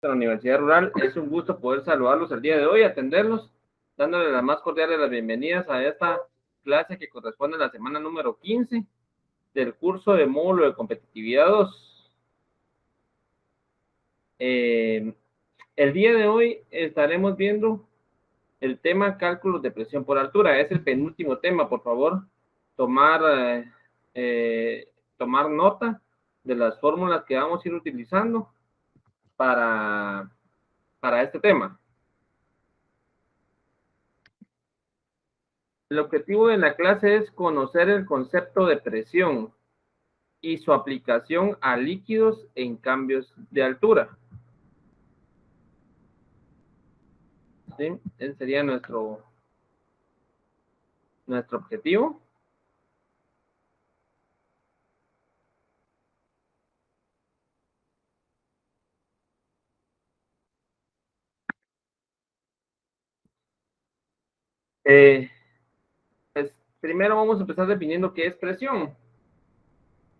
de la Universidad Rural. Es un gusto poder saludarlos el día de hoy, atenderlos, dándoles las más cordiales las bienvenidas a esta clase que corresponde a la semana número 15 del curso de módulo de competitividad 2. El día de hoy estaremos viendo el tema cálculos de presión por altura. Es el penúltimo tema. Por favor, tomar, tomar nota de las fórmulas que vamos a ir utilizando para este tema. El objetivo de la clase es conocer el concepto de presión y su aplicación a líquidos en cambios de altura. ¿Sí? Ese sería nuestro objetivo. Pues, primero vamos a empezar definiendo qué es presión.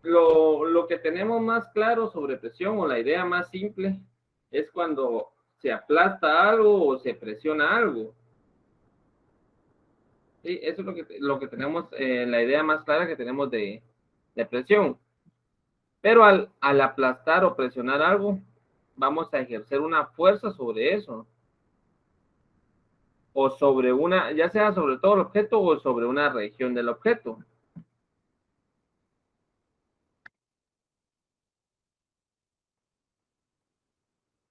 Lo que tenemos más claro sobre presión, o la idea más simple, es cuando se aplasta algo o se presiona algo. ¿Sí? Eso es lo que tenemos, la idea más clara que tenemos de presión. Pero al aplastar o presionar algo, vamos a ejercer una fuerza sobre eso. O sobre una, ya sea sobre todo el objeto o sobre una región del objeto.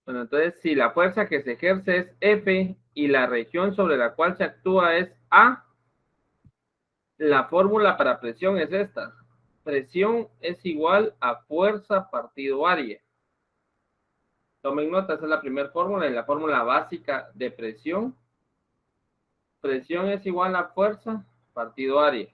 Bueno, entonces, si la fuerza que se ejerce es F y la región sobre la cual se actúa es A, la fórmula para presión es esta. Presión es igual a fuerza partido área. Tomen nota, esa es la primera fórmula, y la fórmula básica de presión. Presión es igual a fuerza partido área.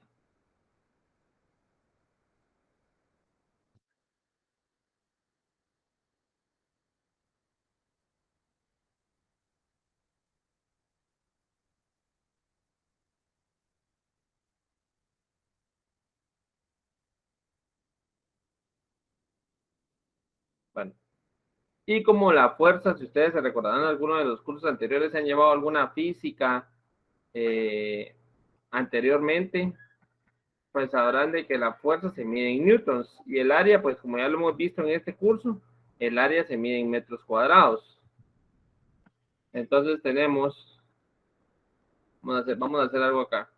Bueno, y como la fuerza, si ustedes se recordarán, algunos de los cursos anteriores se han llevado alguna física anteriormente, pues sabrán de que la fuerza se mide en newtons y el área, pues como ya lo hemos visto en este curso, el área se mide en metros cuadrados. Entonces tenemos, vamos a hacer algo acá.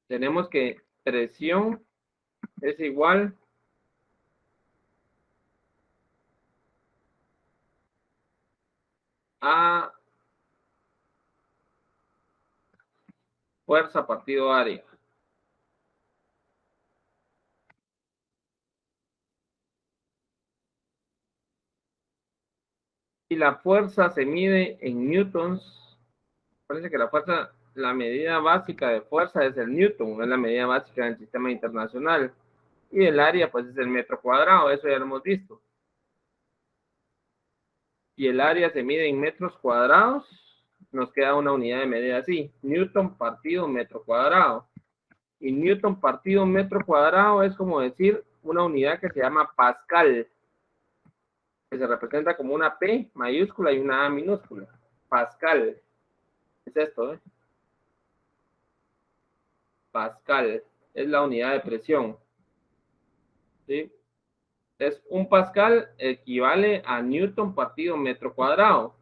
Tenemos que presión es igual a fuerza partido área. Y la fuerza se mide en newtons. Parece que la fuerza, la medida básica de fuerza es el newton, es la medida básica del sistema internacional. Y el área, pues, es el metro cuadrado, eso ya lo hemos visto. Y el área se mide en metros cuadrados, nos queda una unidad de medida así, newton partido metro cuadrado. Y newton partido metro cuadrado es como decir una unidad que se llama pascal, que se representa como una P mayúscula y una A minúscula. Pascal. Es esto, ¿eh? Pascal. Es la unidad de presión. ¿Sí? Es un pascal equivale a newton partido metro cuadrado.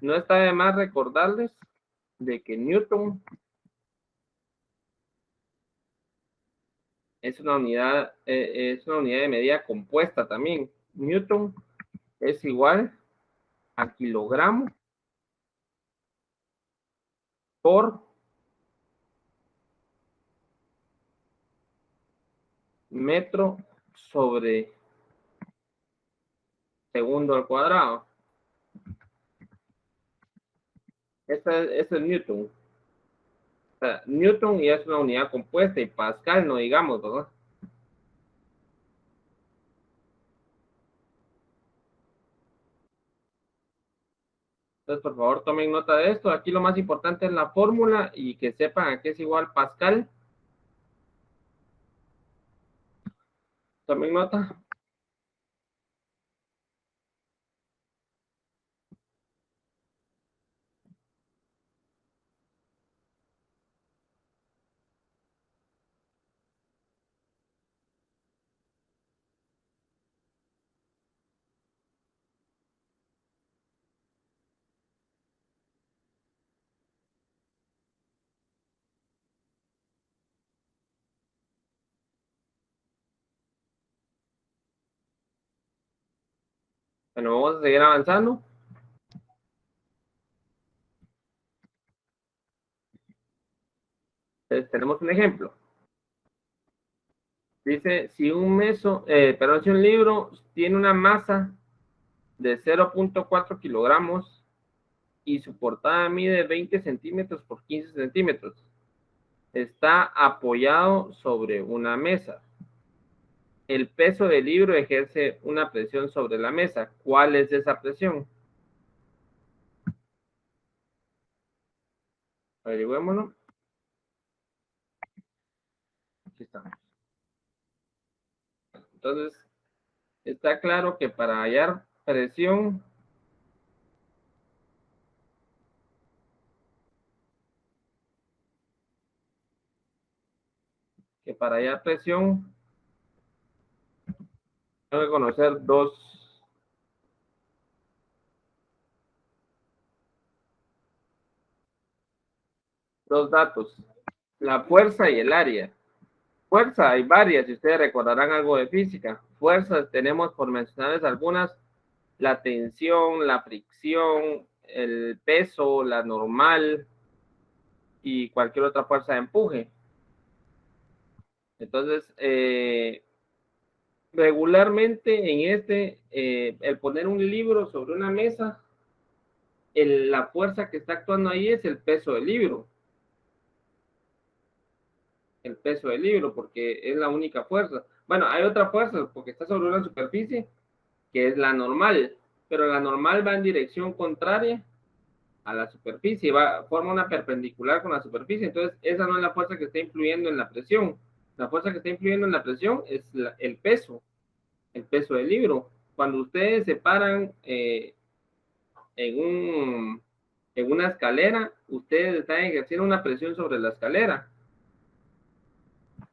No está de más recordarles de que newton es una unidad de medida compuesta también. Newton es igual a kilogramo por metro sobre segundo al cuadrado. Este es Newton. O sea, Newton ya es una unidad compuesta y Pascal no digamos, ¿verdad? Entonces, por favor, tomen nota de esto. Aquí lo más importante es la fórmula y que sepan a qué es igual Pascal. Tomen nota. Bueno, vamos a seguir avanzando. Entonces, tenemos un ejemplo. Dice, si un perdón, si un libro tiene una masa de 0.4 kilogramos y su portada mide 20 centímetros por 15 centímetros, está apoyado sobre una mesa. El peso del libro ejerce una presión sobre la mesa. ¿Cuál es esa presión? Averigüémoslo. Aquí está. Entonces, está claro que para hallar presión, tengo que conocer dos datos, la fuerza y el área. Fuerza hay varias, si ustedes recordarán algo de física. Fuerzas tenemos, por mencionarles algunas, la tensión, la fricción, el peso, la normal y cualquier otra fuerza de empuje. Entonces, regularmente el poner un libro sobre una mesa, la fuerza que está actuando ahí es el peso del libro. El peso del libro, porque es la única fuerza. Bueno, hay otra fuerza, porque está sobre una superficie, que es la normal, pero la normal va en dirección contraria a la superficie, forma una perpendicular con la superficie, entonces esa no es la fuerza que está influyendo en la presión. La fuerza que está influyendo en la presión es el peso del libro. Cuando ustedes se paran en, en una escalera, ustedes están ejerciendo una presión sobre la escalera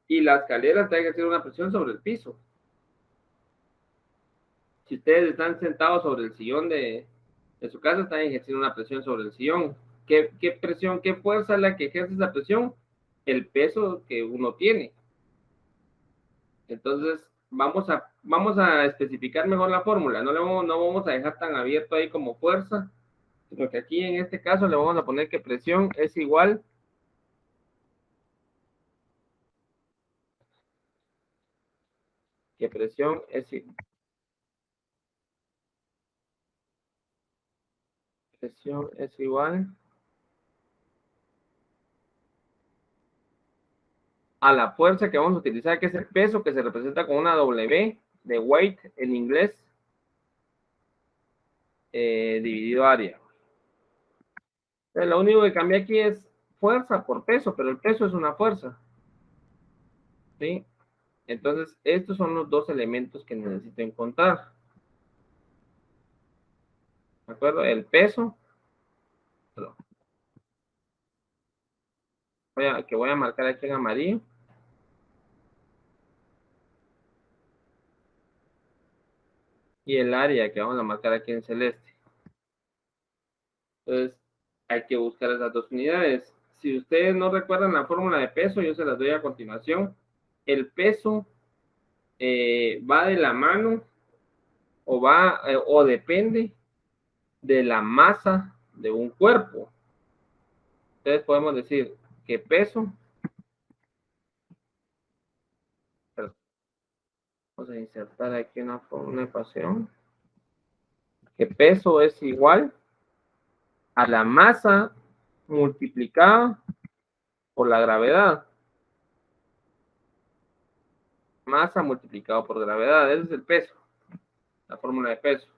y la escalera está ejerciendo una presión sobre el piso. Si ustedes están sentados sobre el sillón de su casa, están ejerciendo una presión sobre el sillón. ¿Qué presión, qué fuerza es la que ejerce esa presión? El peso que uno tiene. Entonces, vamos a especificar mejor la fórmula. No vamos a dejar tan abierto ahí como fuerza, sino que aquí en este caso le vamos a poner que presión es igual que presión es igual a la fuerza que vamos a utilizar, que es el peso, que se representa con una W de weight en inglés, dividido área. Entonces, lo único que cambia aquí es fuerza por peso, pero el peso es una fuerza. ¿Sí? Entonces, estos son los dos elementos que necesito encontrar. ¿De acuerdo? El peso, que voy a marcar aquí en amarillo. Y el área que vamos a marcar aquí en celeste. Entonces, hay que buscar esas dos unidades. Si ustedes no recuerdan la fórmula de peso, yo se las doy a continuación. El peso va de la mano o depende de la masa de un cuerpo. Entonces podemos decir que peso, vamos a insertar aquí una ecuación, que peso es igual a la masa multiplicada por la gravedad. Masa multiplicado por gravedad. Ese es el peso. La fórmula de peso.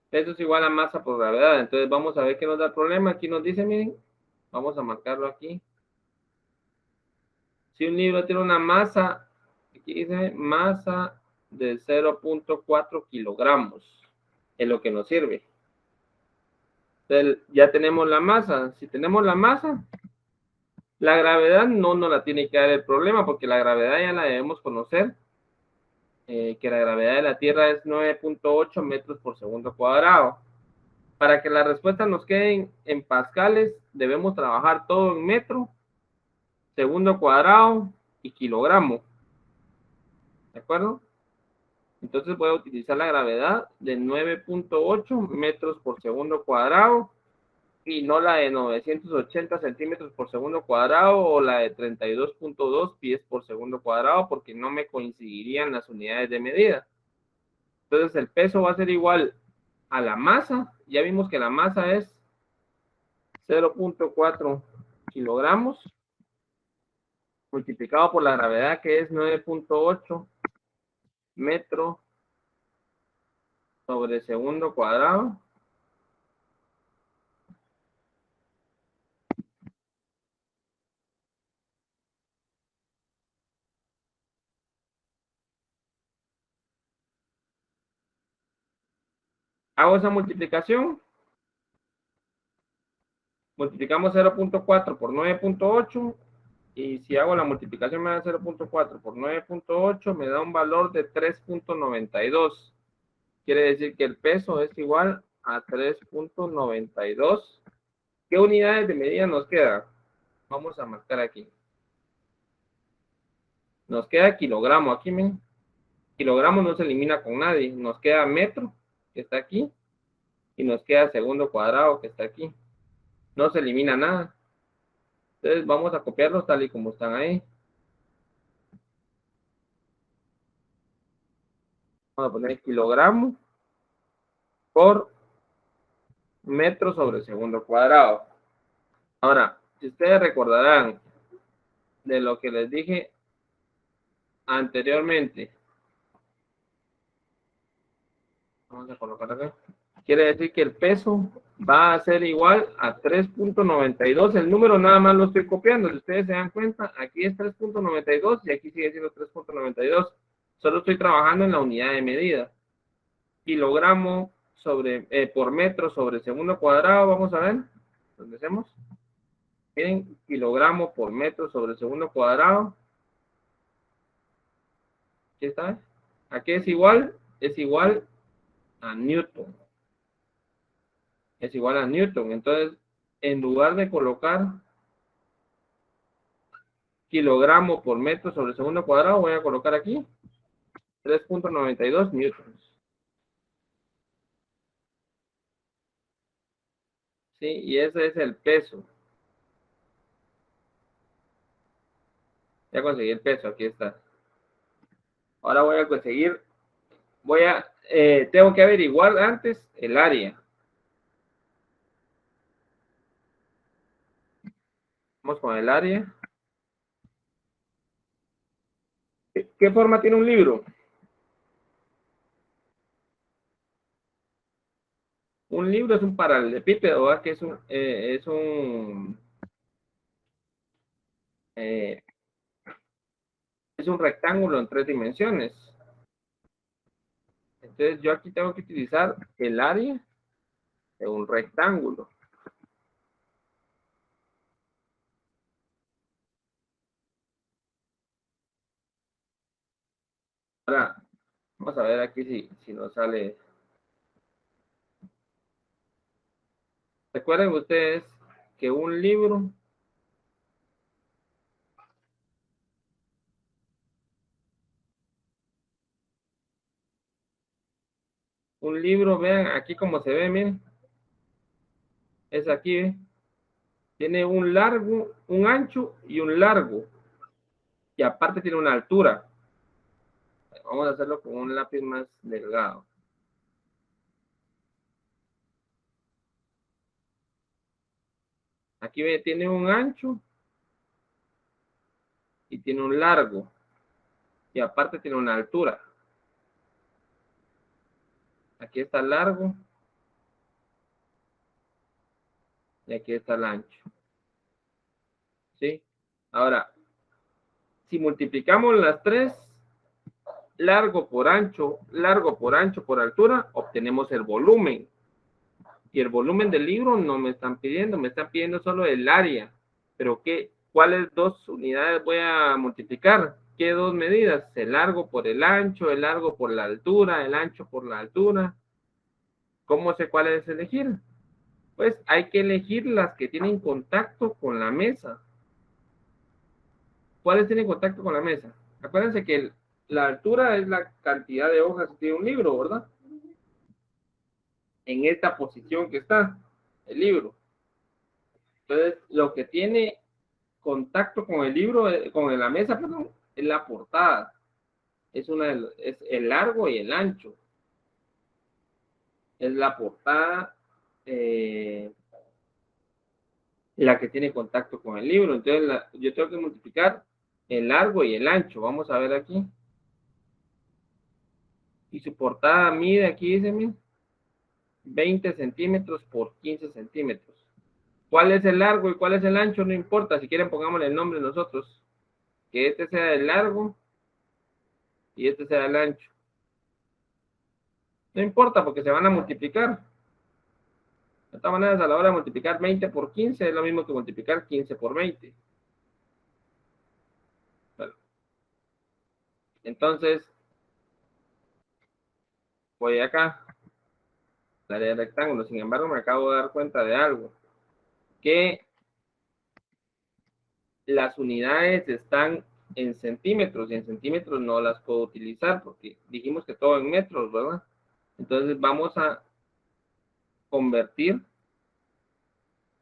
Peso es igual a masa por gravedad. Entonces vamos a ver qué nos da el problema. Aquí nos dice, miren, vamos a marcarlo aquí. Si un libro tiene una masa, aquí dice masa de 0.4 kilogramos, es lo que nos sirve. Entonces ya tenemos la masa. Si tenemos la masa, la gravedad no nos la tiene que dar el problema, porque la gravedad ya la debemos conocer, que la gravedad de la Tierra es 9.8 metros por segundo cuadrado. Para que las respuestas nos queden en pascales, debemos trabajar todo en metro, segundo cuadrado y kilogramo. ¿De acuerdo? Entonces voy a utilizar la gravedad de 9.8 metros por segundo cuadrado y no la de 980 centímetros por segundo cuadrado o la de 32.2 pies por segundo cuadrado, porque no me coincidirían las unidades de medida. Entonces el peso va a ser igual a la masa. Ya vimos que la masa es 0.4 kilogramos multiplicado por la gravedad, que es 9.8 metros sobre segundo cuadrado. Hago esa multiplicación. Multiplicamos 0.4 por 9.8 y si hago la multiplicación me da 0.4 por 9.8, me da un valor de 3.92. Quiere decir que el peso es igual a 3.92. ¿Qué unidades de medida nos queda? Vamos a marcar aquí. Nos queda kilogramo. Aquí, ¿ven? Kilogramo no se elimina con nadie. Nos queda metro, que está aquí, y nos queda segundo cuadrado, que está aquí. No se elimina nada. Entonces vamos a copiarlos tal y como están ahí. Vamos a poner kilogramo por metro sobre segundo cuadrado. Ahora, si ustedes recordarán de lo que les dije anteriormente, vamos a colocar acá. Quiere decir que el peso va a ser igual a 3.92. El número nada más lo estoy copiando. Si ustedes se dan cuenta, aquí es 3.92 y aquí sigue siendo 3.92. Solo estoy trabajando en la unidad de medida. Kilogramo sobre, por metro sobre segundo cuadrado. Vamos a ver. ¿Dónde hacemos? Miren, kilogramo por metro sobre segundo cuadrado. Aquí está. Aquí es igual a Newton. Es igual a Newton. Entonces, en lugar de colocar kilogramo por metro sobre segundo cuadrado, voy a colocar aquí 3.92 newtons. ¿Sí? Y ese es el peso. Ya conseguí el peso, aquí está. Ahora voy a conseguir, tengo que averiguar antes el área. Vamos con el área. ¿Qué forma tiene un libro? Un libro es un paralelepípedo, ¿verdad? Que eh, es un rectángulo en 3 dimensiones. Entonces yo aquí tengo que utilizar el área de un rectángulo. Ahora, vamos a ver aquí si nos sale. Recuerden ustedes que un libro, vean aquí como se ve, miren, es aquí, ¿eh? Tiene un largo, un ancho y un largo, y aparte tiene una altura. Vamos a hacerlo con un lápiz más delgado. Aquí tiene un ancho y tiene un largo. Y aparte tiene una altura. Aquí está el largo y aquí está el ancho. ¿Sí? Ahora, si multiplicamos las tres, largo por ancho por altura, obtenemos el volumen. Y el volumen del libro no me están pidiendo solo el área. Pero ¿cuáles dos unidades voy a multiplicar? ¿Qué dos medidas? El largo por el ancho, el largo por la altura, el ancho por la altura. ¿Cómo sé cuál es elegir? Pues hay que elegir las que tienen contacto con la mesa. ¿Cuáles tienen contacto con la mesa? Acuérdense que la altura es la cantidad de hojas que tiene un libro, ¿verdad? En esta posición que está el libro. Entonces, lo que tiene contacto con el libro, con la mesa, perdón, es la portada. Es el largo y el ancho. Es la portada la que tiene contacto con el libro. Entonces, yo tengo que multiplicar el largo y el ancho. Vamos a ver aquí. Y su portada mide, aquí dice, 20 centímetros por 15 centímetros. ¿Cuál es el largo y cuál es el ancho? No importa. Si quieren, pongámosle el nombre nosotros. Que este sea el largo y este sea el ancho. No importa porque se van a multiplicar. De todas maneras, a la hora de multiplicar 20 por 15 es lo mismo que multiplicar 15 por 20. Bueno, entonces, voy acá, la área de rectángulo. Sin embargo, me acabo de dar cuenta de algo. Que las unidades están en centímetros y en centímetros no las puedo utilizar porque dijimos que todo en metros, ¿verdad? Entonces vamos a convertir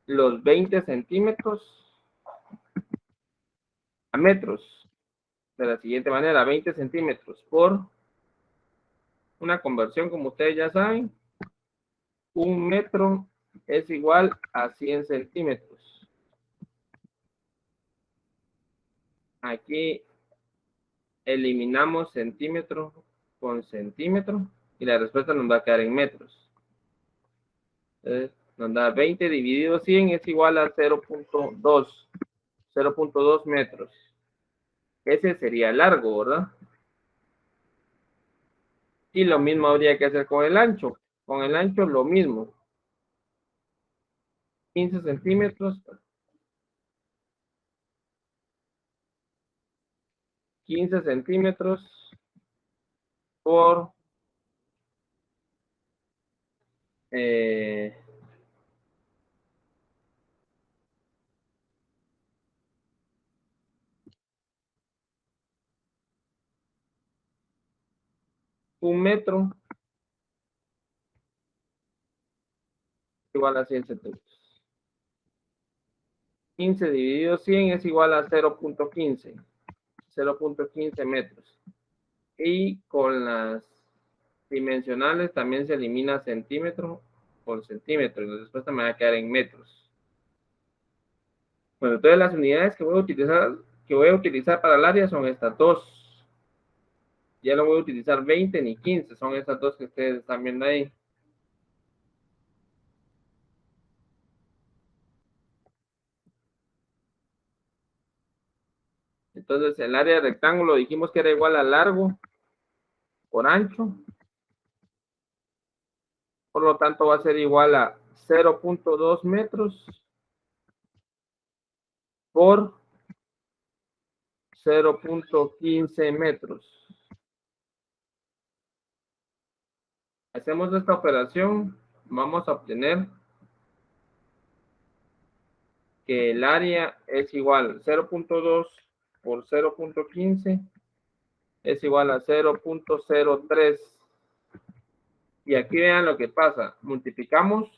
los 20 centímetros a metros de la siguiente manera: 20 centímetros por una conversión, como ustedes ya saben, un metro es igual a 100 centímetros. Aquí eliminamos centímetro con centímetro y la respuesta nos va a quedar en metros. Entonces, nos da 20 dividido 100 es igual a 0.2 metros. Ese sería el largo, ¿verdad? Y lo mismo habría que hacer con el ancho. Con el ancho lo mismo. 15 centímetros. 15 centímetros por eh, un metro igual a 100 centímetros. 15 dividido 100 es igual a 0.15 metros. Y con las dimensionales también se elimina centímetro por centímetro y la respuesta me va a quedar en metros. Bueno, entonces las unidades que voy a utilizar para el área son estas dos. Ya no voy a utilizar 20 ni 15, son estas dos que ustedes están viendo ahí. Entonces el área de rectángulo dijimos que era igual a largo por ancho. Por lo tanto va a ser igual a 0.2 metros por 0.15 metros. Hacemos esta operación, vamos a obtener que el área es igual a 0.2 por 0.15 es igual a 0.03. Y aquí vean lo que pasa. Multiplicamos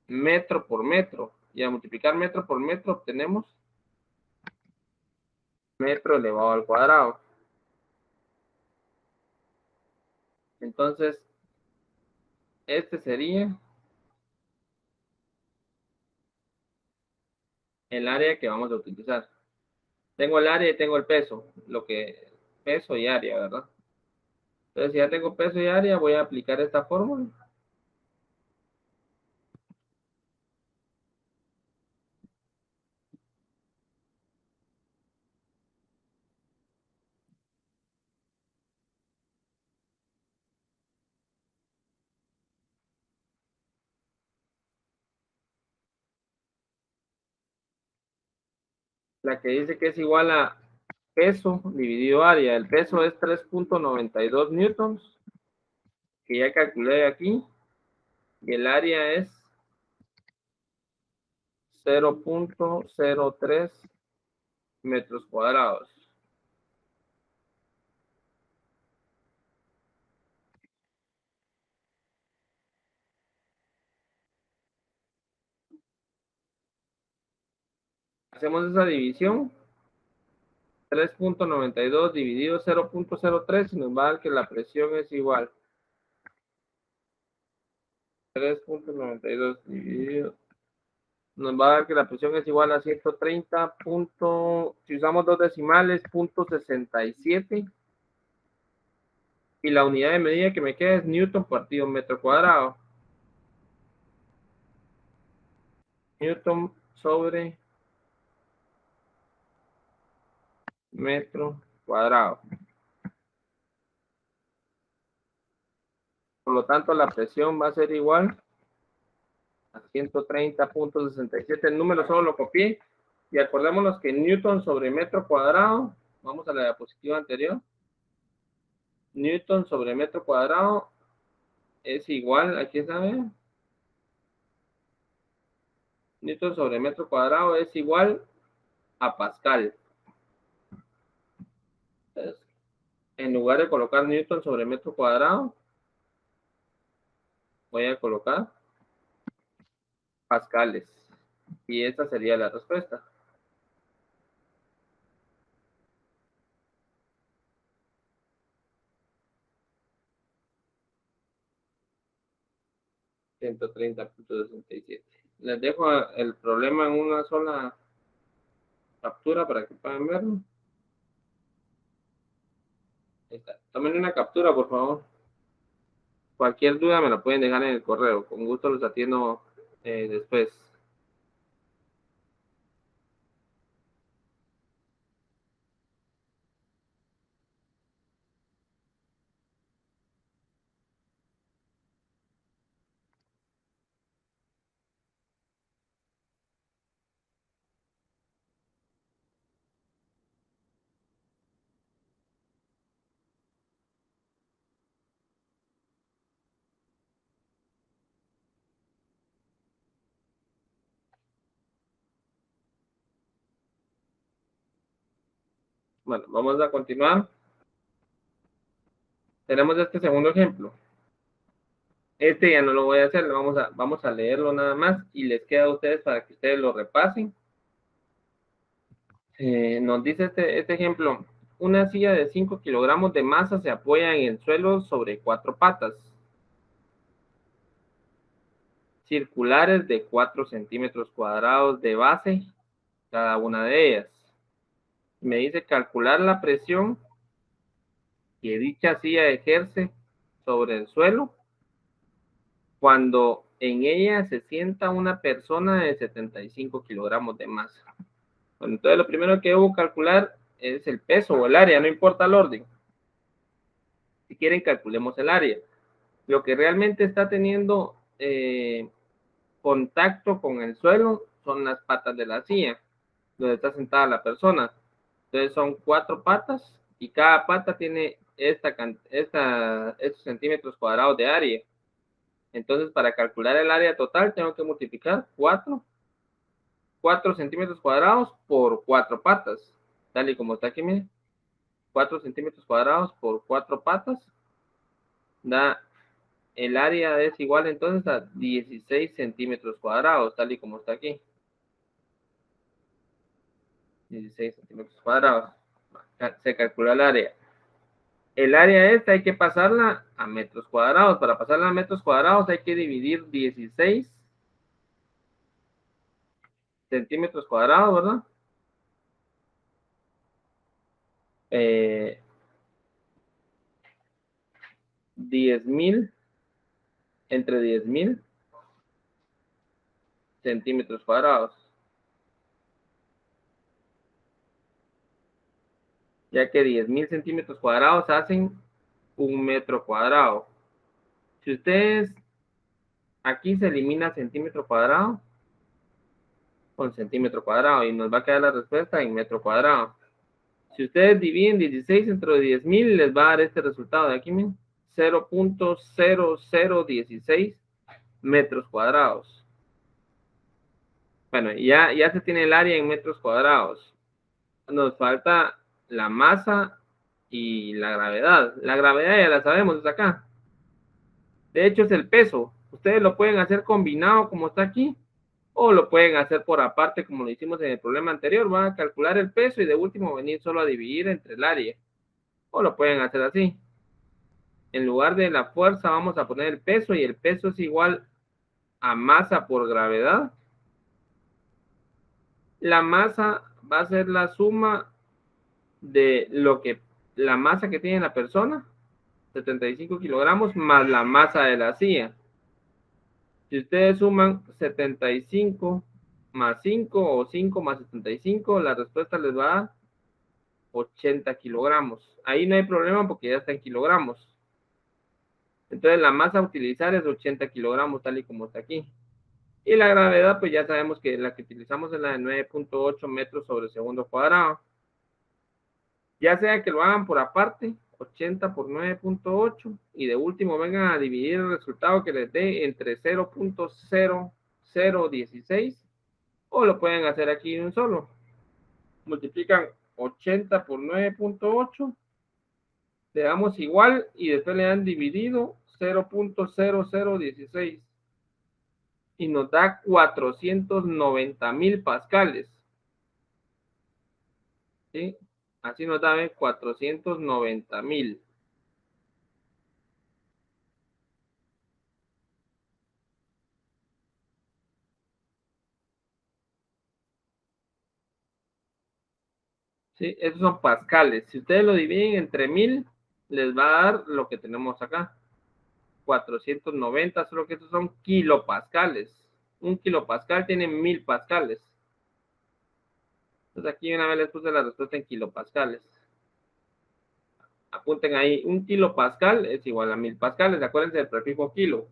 metro por metro. Y al multiplicar metro por metro obtenemos metro elevado al cuadrado. Entonces, este sería el área que vamos a utilizar. Tengo el área y tengo el peso, peso y área, ¿verdad? Entonces, si ya tengo peso y área, voy a aplicar esta fórmula. La que dice que es igual a peso dividido área. El peso es 3.92 newtons, que ya calculé aquí, y el área es 0.03 metros cuadrados. Hacemos esa división. 3.92 dividido 0.03 y nos va a dar que la presión es igual. 3.92 dividido nos va a dar que la presión es igual a 130. Si usamos dos decimales, 0.67. Y la unidad de medida que me queda es newton partido metro cuadrado. Newton sobre metro cuadrado. Por lo tanto, la presión va a ser igual a 130.67. El número solo lo copié. Y acordémonos que newton sobre metro cuadrado, vamos a la diapositiva anterior, newton sobre metro cuadrado es igual, aquí está, newton sobre metro cuadrado es igual a pascal. Entonces, en lugar de colocar newton sobre metro cuadrado, voy a colocar pascales. Y esta sería la respuesta. $130.67. Les dejo el problema en una sola captura para que puedan verlo. Ahí está. Tomen una captura, por favor. Cualquier duda me la pueden dejar en el correo. Con gusto los atiendo después. Bueno, vamos a continuar. Tenemos este segundo ejemplo. Este ya no lo voy a hacer, vamos a leerlo nada más y les queda a ustedes para que ustedes lo repasen. Nos dice este ejemplo, una silla de 5 kilogramos de masa se apoya en el suelo sobre 4 patas circulares de 4 centímetros cuadrados de base cada una de ellas. Me dice calcular la presión que dicha silla ejerce sobre el suelo cuando en ella se sienta una persona de 75 kilogramos de masa. Bueno, entonces lo primero que debo calcular es el peso o el área, no importa el orden. Si quieren, calculemos el área. Lo que realmente está teniendo contacto con el suelo son las patas de la silla, donde está sentada la persona. Entonces son 4 patas y cada pata tiene estos centímetros cuadrados de área. Entonces, para calcular el área total, tengo que multiplicar 4 centímetros cuadrados por 4 patas. Tal y como está aquí, miren. 4 centímetros cuadrados por 4 patas. Da el área es igual entonces a 16 centímetros cuadrados, tal y como está aquí. 16 centímetros cuadrados. Se calcula el área. El área esta hay que pasarla a metros cuadrados. Para pasarla a metros cuadrados hay que dividir 16 centímetros cuadrados, ¿verdad? 10.000 entre 10.000 centímetros cuadrados, ya que 10.000 centímetros cuadrados hacen 1 metro cuadrado. Si ustedes, aquí se elimina centímetro cuadrado con centímetro cuadrado y nos va a quedar la respuesta en metro cuadrado. Si ustedes dividen 16 entre 10.000, les va a dar este resultado de aquí, miren, 0.0016 metros cuadrados. Bueno, ya se tiene el área en metros cuadrados. Nos falta la masa y la gravedad. La gravedad ya la sabemos, es acá. De hecho, es el peso. Ustedes lo pueden hacer combinado como está aquí, o lo pueden hacer por aparte como lo hicimos en el problema anterior. Van a calcular el peso y de último venir solo a dividir entre el área. O lo pueden hacer así. En lugar de la fuerza vamos a poner el peso y el peso es igual a masa por gravedad. La masa va a ser la suma de la masa que tiene la persona, 75 kilogramos, más la masa de la silla. Si ustedes suman 75 más 5 o 5 más 75, la respuesta les va a dar 80 kilogramos. Ahí no hay problema porque ya está en kilogramos. Entonces la masa a utilizar es 80 kilogramos, tal y como está aquí. Y la gravedad, pues ya sabemos que la que utilizamos es la de 9.8 metros sobre segundo cuadrado. Ya sea que lo hagan por aparte, 80 por 9.8, y de último vengan a dividir el resultado que les dé entre 0.0016, o lo pueden hacer aquí en un solo. Multiplican 80 por 9.8, le damos igual y después le dan dividido 0.0016 y nos da 490.000 pascales. ¿Sí? Así nos da 490.000. ¿Sí? Esos son pascales. Si ustedes lo dividen entre 1000, les va a dar lo que tenemos acá. 490, solo que estos son kilopascales. Un kilopascal tiene 1000 pascales. Entonces aquí una vez les puse la respuesta en kilopascales. Apunten ahí, un kilopascal es igual a 1000 pascales. Acuérdense del prefijo kilo.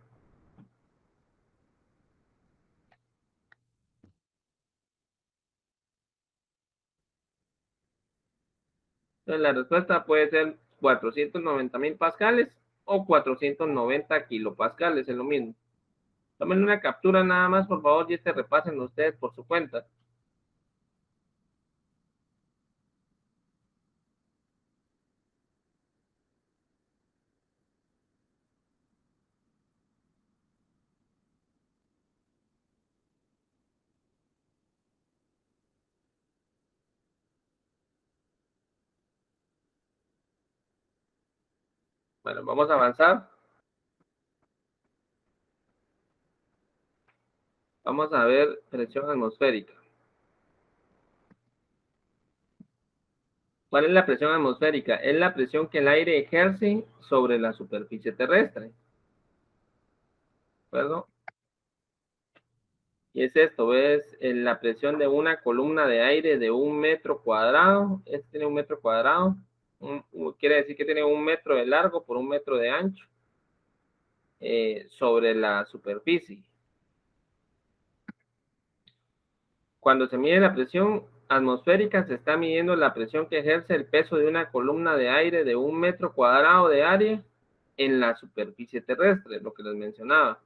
Entonces la respuesta puede ser 490.000 pascales o 490 kilopascales, es lo mismo. Tomen una captura nada más, por favor, y repasen ustedes por su cuenta. Bueno, vamos a avanzar. Vamos a ver presión atmosférica. ¿Cuál es la presión atmosférica? Es la presión que el aire ejerce sobre la superficie terrestre. ¿De acuerdo? Y es esto, ¿ves? La presión de una columna de aire de 1 metro cuadrado. Este tiene 1 metro cuadrado. Quiere decir que tiene 1 metro de largo por 1 metro de ancho sobre la superficie. Cuando se mide la presión atmosférica, se está midiendo la presión que ejerce el peso de una columna de aire de 1 metro cuadrado de área en la superficie terrestre, lo que les mencionaba.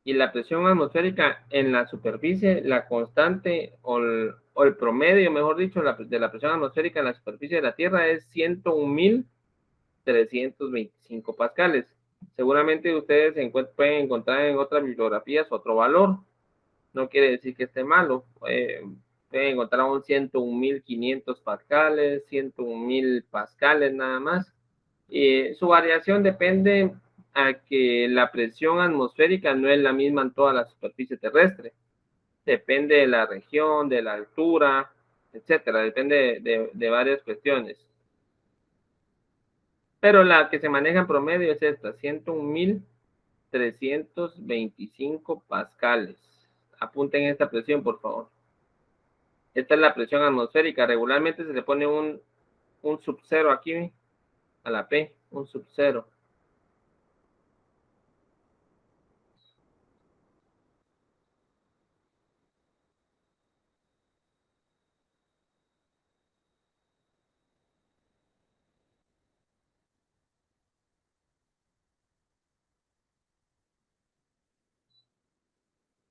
Y la presión atmosférica en la superficie, la constante o el promedio, mejor dicho, de la presión atmosférica en la superficie de la Tierra es 101.325 pascales. Seguramente ustedes pueden encontrar en otras bibliografías otro valor. No quiere decir que esté malo. Pueden encontrar un 101.500 pascales, 101.000 pascales nada más. Su variación depende a que la presión atmosférica no es la misma en toda la superficie terrestre. Depende de la región, de la altura, etcétera. Depende de varias cuestiones. Pero la que se maneja en promedio es esta, 101.325 pascales. Apunten esta presión, por favor. Esta es la presión atmosférica. Regularmente se le pone un sub-cero aquí, a la P, un sub-cero.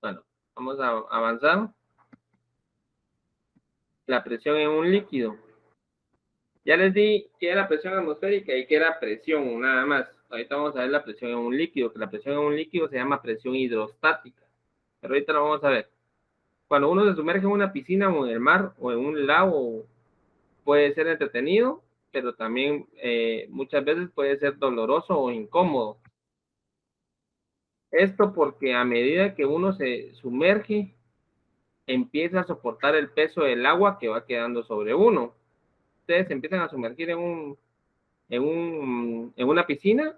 Bueno, vamos a avanzar. La presión en un líquido. Ya les di que era presión atmosférica y que era presión, nada más. Ahorita vamos a ver la presión en un líquido, que la presión en un líquido se llama presión hidrostática. Pero ahorita lo vamos a ver. Cuando uno se sumerge en una piscina o en el mar o en un lago, puede ser entretenido, pero también muchas veces puede ser doloroso o incómodo. Esto porque a medida que uno se sumerge, empieza a soportar el peso del agua que va quedando sobre uno. Ustedes se empiezan a sumergir en una piscina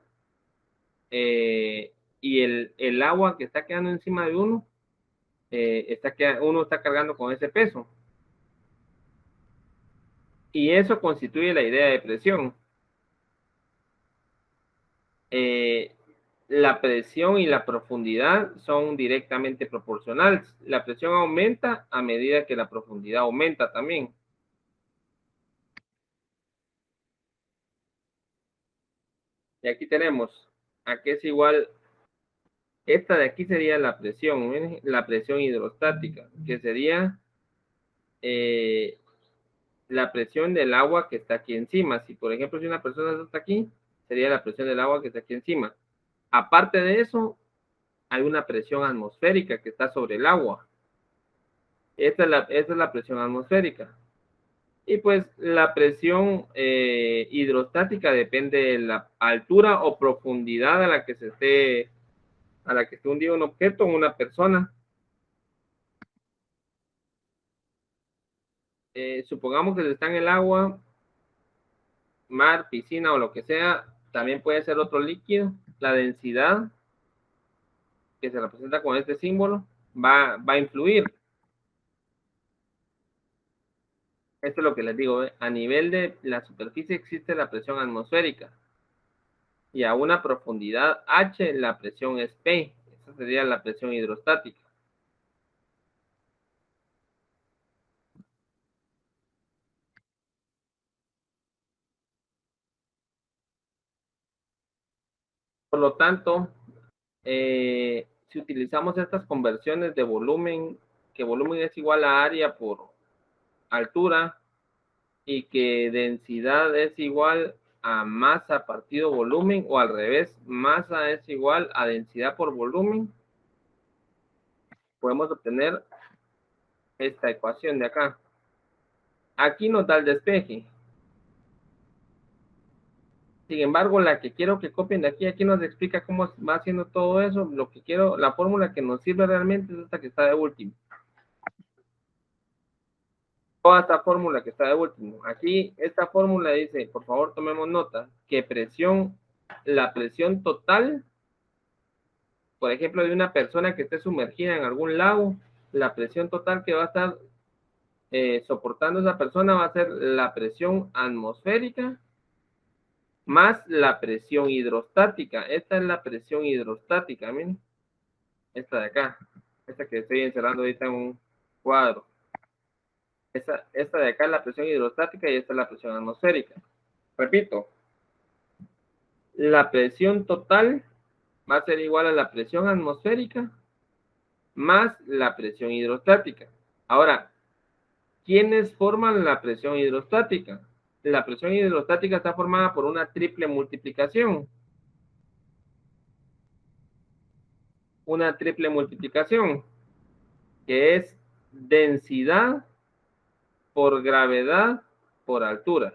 y el agua que está quedando encima de uno, uno está cargando con ese peso. Y eso constituye la idea de presión. La presión y la profundidad son directamente proporcionales. La presión aumenta a medida que la profundidad aumenta también. Y aquí tenemos, aquí es igual, esta de aquí sería la presión, ¿ven? La presión hidrostática, que sería la presión del agua que está aquí encima. Si, por ejemplo, si una persona está aquí, sería la presión del agua que está aquí encima. Aparte de eso, hay una presión atmosférica que está sobre el agua. Esta es la presión atmosférica. Y pues la presión hidrostática depende de la altura o profundidad a la que esté hundido un objeto o una persona. Supongamos que se está en el agua, mar, piscina o lo que sea, también puede ser otro líquido. La densidad que se representa con este símbolo va a influir. Esto es lo que les digo, ¿eh? A nivel de la superficie existe la presión atmosférica y a una profundidad H la presión es P. Esa sería la presión hidrostática. Por lo tanto, si utilizamos estas conversiones de volumen, que volumen es igual a área por altura y que densidad es igual a masa partido volumen, o al revés, masa es igual a densidad por volumen, podemos obtener esta ecuación de acá. Aquí nos da el despeje. Sin embargo, la que quiero que copien de aquí, aquí nos explica cómo va haciendo todo eso. Lo que quiero, la fórmula que nos sirve realmente es esta que está de último. Toda esta fórmula que está de último. Aquí, esta fórmula dice, por favor, tomemos nota, que la presión total, por ejemplo, de una persona que esté sumergida en algún lago, la presión total que va a estar soportando esa persona va a ser la presión atmosférica más la presión hidrostática. Esta es la presión hidrostática, miren. Esta de acá. Esta que estoy encerrando ahorita en un cuadro. Esta de acá es la presión hidrostática y esta es la presión atmosférica. Repito, la presión total va a ser igual a la presión atmosférica más la presión hidrostática. Ahora, ¿quiénes forman la presión hidrostática? La presión hidrostática está formada por una triple multiplicación. Una triple multiplicación, que es densidad por gravedad por altura.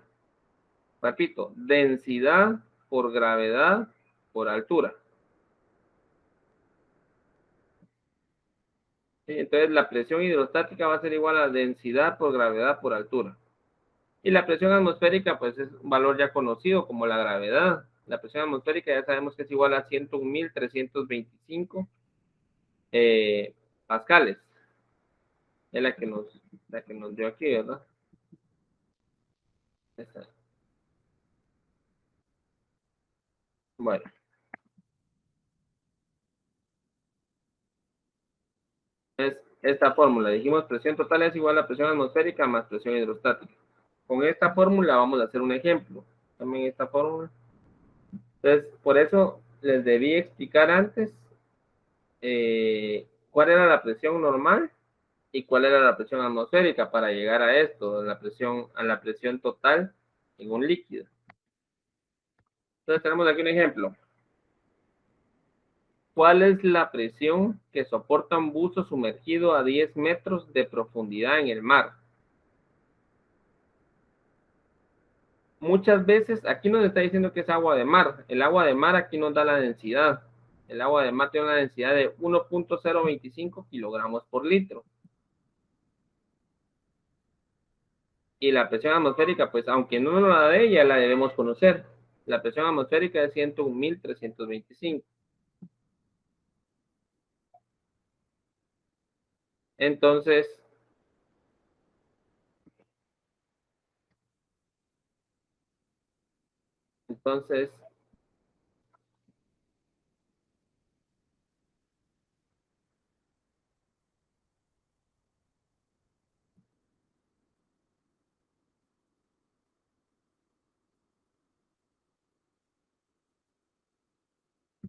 Repito, densidad por gravedad por altura. ¿sí? Entonces la presión hidrostática va a ser igual a densidad por gravedad por altura. Y la presión atmosférica, pues es un valor ya conocido como la gravedad. La presión atmosférica ya sabemos que es igual a 101.325 pascales. Es la que nos dio aquí, ¿verdad? Esta. Bueno, es esta fórmula. Dijimos presión total es igual a presión atmosférica más presión hidrostática. Con esta fórmula vamos a hacer un ejemplo. También esta fórmula. Entonces, por eso les debí explicar antes cuál era la presión normal y cuál era la presión atmosférica para llegar a esto, a la presión total en un líquido. Entonces tenemos aquí un ejemplo. ¿Cuál es la presión que soporta un buzo sumergido a 10 metros de profundidad en el mar? Muchas veces, aquí nos está diciendo que es agua de mar. El agua de mar aquí nos da la densidad. El agua de mar tiene una densidad de 1.025 kilogramos por litro. Y la presión atmosférica, pues aunque no nos la dé, ya la debemos conocer. La presión atmosférica es 101.325. Entonces, entonces,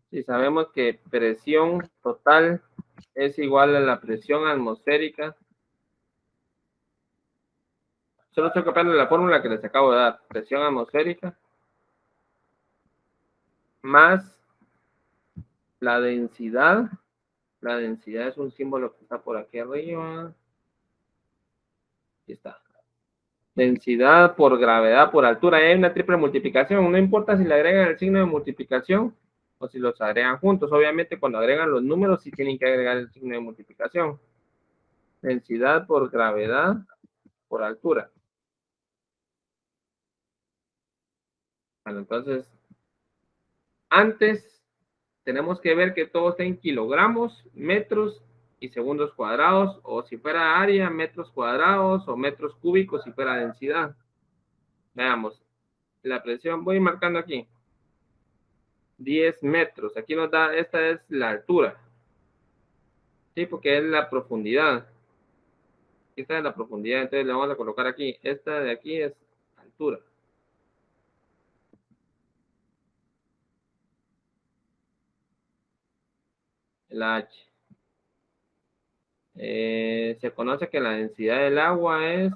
si sabemos que presión total es igual a la presión atmosférica, solo estoy copiando la fórmula que les acabo de dar. Presión atmosférica más la densidad. La densidad es un símbolo que está por aquí arriba. Aquí está. Densidad por gravedad por altura. Hay una triple multiplicación. No importa si le agregan el signo de multiplicación o si los agregan juntos. Obviamente cuando agregan los números sí tienen que agregar el signo de multiplicación. Densidad por gravedad por altura. Bueno, entonces, antes tenemos que ver que todo esté en kilogramos, metros y segundos cuadrados, o si fuera área, metros cuadrados, o metros cúbicos si fuera densidad. Veamos, la presión, voy marcando aquí, 10 metros, aquí nos da, esta es la altura, ¿sí? Porque es la profundidad. Esta es la profundidad, entonces le vamos a colocar aquí, esta de aquí es altura. La H. Se conoce que la densidad del agua es,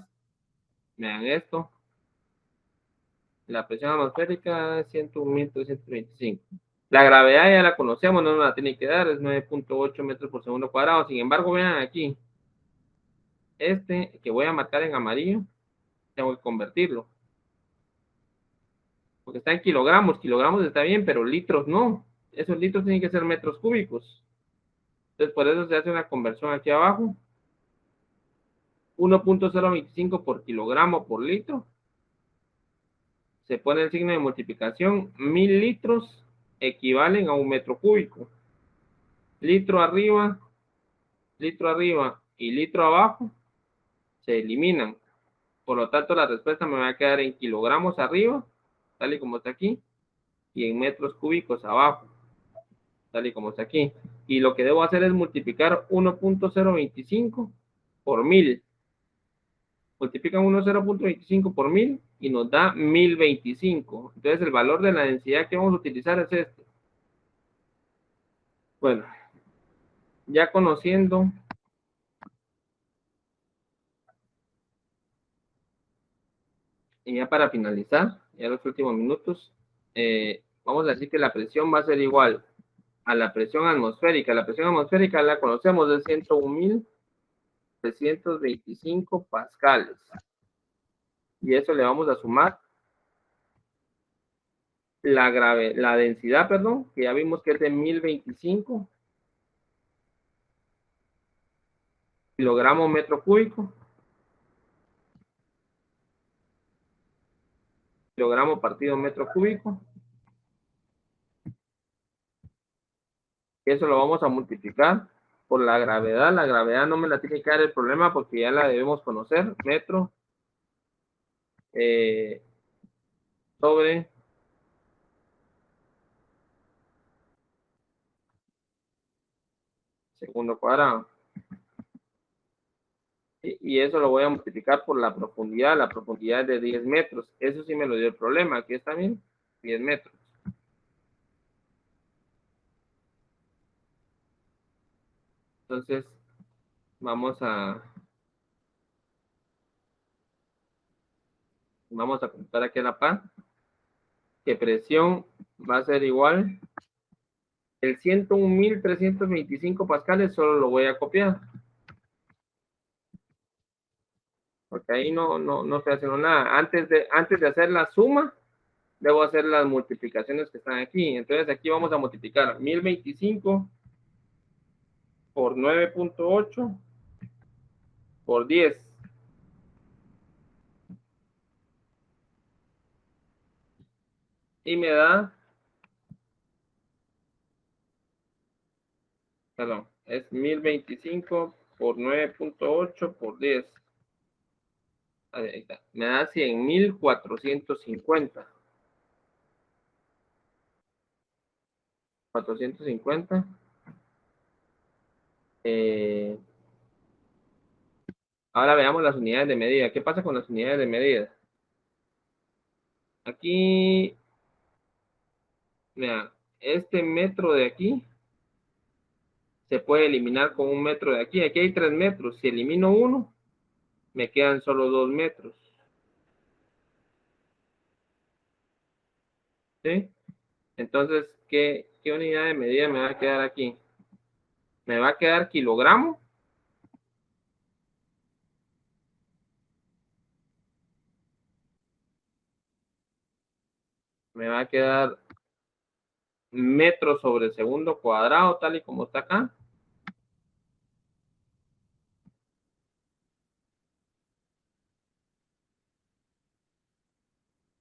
vean esto, la presión atmosférica es 101.325. La gravedad ya la conocemos, no nos la tiene que dar, es 9.8 metros por segundo cuadrado. Sin embargo, vean aquí, este que voy a marcar en amarillo, tengo que convertirlo. Porque está en kilogramos, kilogramos está bien, pero litros no. Esos litros tienen que ser metros cúbicos. Entonces, por eso se hace una conversión aquí abajo. 1.025 por kilogramo por litro. Se pone el signo de multiplicación. 1000 litros equivalen a un metro cúbico. Litro arriba y litro abajo se eliminan. Por lo tanto, la respuesta me va a quedar en kilogramos arriba, tal y como está aquí, y en metros cúbicos abajo, tal y como está aquí. Y lo que debo hacer es multiplicar 1.025 por 1000. Multiplican 1.025 por 1000 y nos da 1025. Entonces, el valor de la densidad que vamos a utilizar es este. Bueno, ya conociendo y ya para finalizar, ya los últimos minutos, vamos a decir que la presión va a ser igual a la presión atmosférica. La presión atmosférica la conocemos de 101.325 pascales. Y eso le vamos a sumar la densidad, perdón, que ya vimos que es de 1025 kilogramo metro cúbico, kilogramo partido metro cúbico. Eso lo vamos a multiplicar por la gravedad. La gravedad no me la tiene que dar el problema porque ya la debemos conocer. Metro sobre segundo cuadrado. Y eso lo voy a multiplicar por la profundidad. La profundidad es de 10 metros. Eso sí me lo dio el problema. Aquí está bien. 10 metros. Entonces, vamos a contar aquí a la par que presión va a ser igual. El 101.325 pascales solo lo voy a copiar. Porque ahí no estoy haciendo nada. Antes de hacer la suma, debo hacer las multiplicaciones que están aquí. Entonces aquí vamos a multiplicar 1025 por 9.8 por 10. Y me da, perdón, es 1025 por 9.8 por 10. Ahí está. Me da 100.450. 450. Ahora veamos las unidades de medida. ¿Qué pasa con las unidades de medida? Aquí, mira, este metro de aquí se puede eliminar con un metro de aquí. Aquí hay 3 metros. Si elimino uno, me quedan solo 2 metros. ¿Sí? Entonces, ¿qué unidad de medida me va a quedar aquí? Me va a quedar kilogramo. Me va a quedar metro sobre segundo cuadrado, tal y como está acá.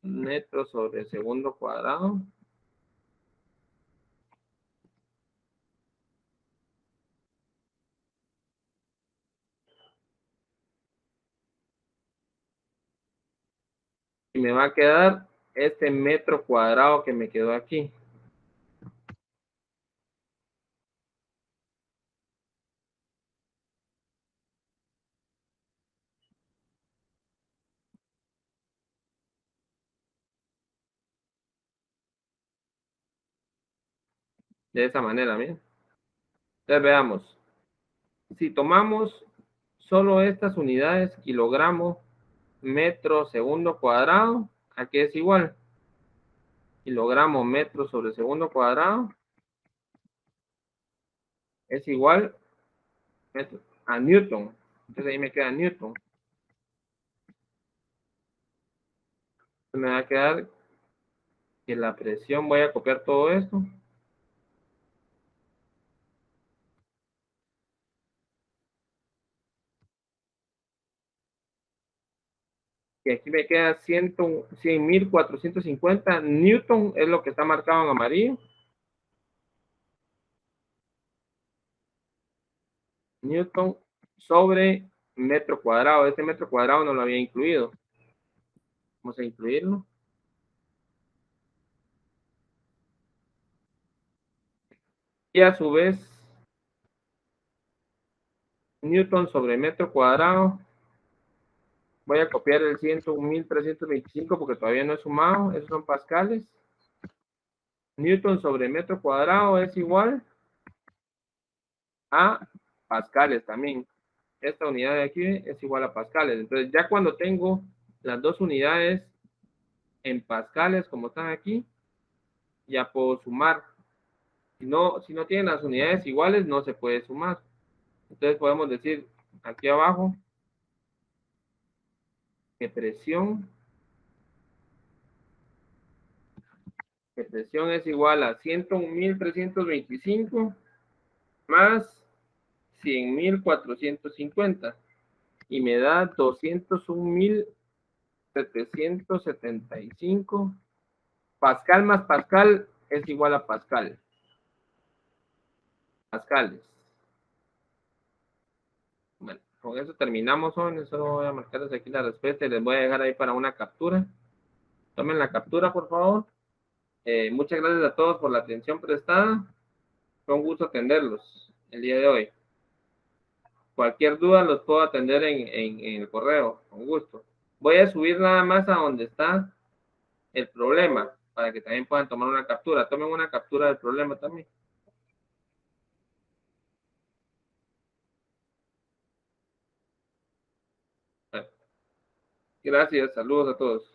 Metro sobre segundo cuadrado. Y me va a quedar este metro cuadrado que me quedó aquí. De esa manera, miren. Entonces veamos. Si tomamos solo estas unidades, kilogramo, metro, segundo cuadrado, aquí es igual. Kilogramo, metro sobre segundo cuadrado es igual a Newton. Entonces ahí me queda Newton. Me va a quedar que la presión, voy a copiar todo esto. Y aquí me queda 100.450 Newton, es lo que está marcado en amarillo. Newton sobre metro cuadrado. Este metro cuadrado no lo había incluido. Vamos a incluirlo. Y a su vez, Newton sobre metro cuadrado. Voy a copiar el 101.325 porque todavía no he sumado. Esos son pascales. Newton sobre metro cuadrado es igual a pascales también. Esta unidad de aquí es igual a pascales. Entonces, ya cuando tengo las dos unidades en pascales, como están aquí, ya puedo sumar. Si no tienen las unidades iguales, no se puede sumar. Entonces, podemos decir aquí abajo que presión es igual a 101.325 más 100.450 y me da 201.775. Pascal más Pascal es igual a Pascal. Pascales. Bueno, con eso terminamos, jóvenes. Solo voy a marcarles aquí la respuesta y les voy a dejar ahí para una captura. Tomen la captura, por favor. Muchas gracias a todos por la atención prestada. Fue un gusto atenderlos el día de hoy. Cualquier duda los puedo atender en el correo, con gusto. Voy a subir nada más a donde está el problema, para que también puedan tomar una captura. Tomen una captura del problema también. Gracias, saludos a todos.